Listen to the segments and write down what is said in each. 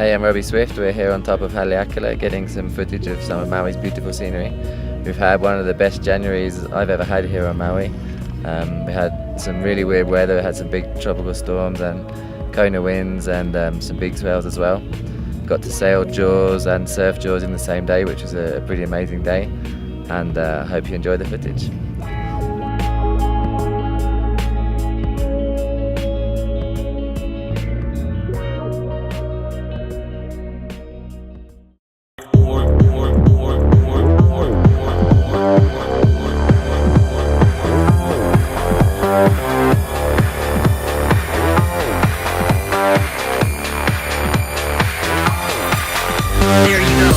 Hey, I'm Robby Swift. We're here on top of Haleakala getting some footage of some of Maui's beautiful scenery. We've had one of the best Januaries I've ever had here on Maui. We had some really weird weather. We had some big tropical storms and Kona winds and some big swells as well. Got to sail Jaws and surf Jaws in the same day, which was a pretty amazing day, and I hope you enjoy the footage. There you go.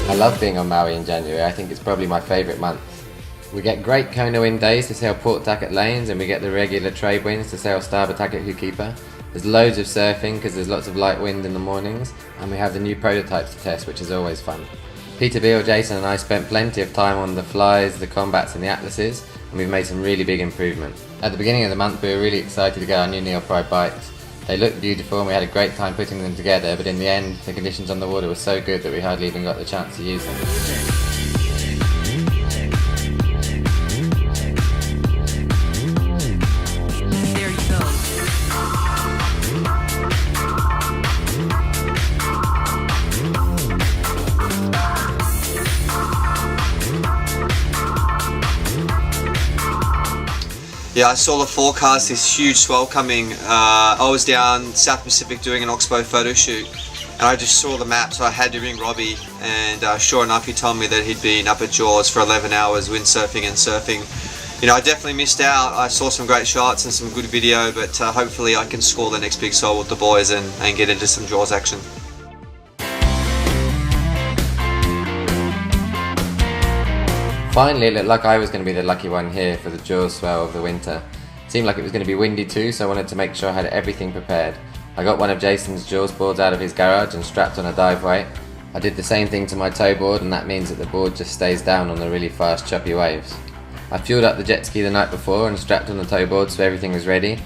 I love being on Maui in January. I think it's probably my favourite month. We get great Kona wind days to sail port tacket lanes, and we get the regular trade winds to sail starboard tacket Hukipa. There's loads of surfing because there's lots of light wind in the mornings, and we have the new prototypes to test, which is always fun. Peter Beale, Jason and I spent plenty of time on the flies, the combats and the atlases, and we've made some really big improvements. At the beginning of the month we were really excited to get our new Neo Pride bikes. They looked beautiful and we had a great time putting them together, but in the end the conditions on the water were so good that we hardly even got the chance to use them. There you go. Yeah, I saw the forecast, this huge swell coming. I was down South Pacific doing an Oxbow photo shoot, and I just saw the map, so I had to ring Robbie, and sure enough he told me that he'd been up at Jaws for 11 hours windsurfing and surfing. You know, I definitely missed out. I saw some great shots and some good video, but hopefully I can score the next big swell with the boys and get into some Jaws action. Finally, it looked like I was going to be the lucky one here for the Jaws swell of the winter. It seemed like it was going to be windy too, so I wanted to make sure I had everything prepared. I got one of Jason's Jaws boards out of his garage and strapped on a dive weight. I did the same thing to my tow board, and that means that the board just stays down on the really fast choppy waves. I fueled up the jet ski the night before and strapped on the tow board so everything was ready.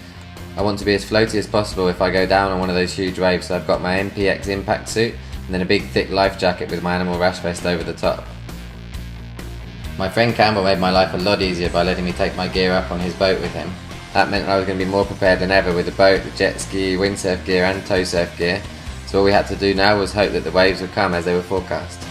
I want to be as floaty as possible if I go down on one of those huge waves, so I've got my MPX impact suit and then a big thick life jacket with my animal rash vest over the top. My friend Campbell made my life a lot easier by letting me take my gear up on his boat with him. That meant I was going to be more prepared than ever with the boat, the jet ski, windsurf gear and tow surf gear, so all we had to do now was hope that the waves would come as they were forecast.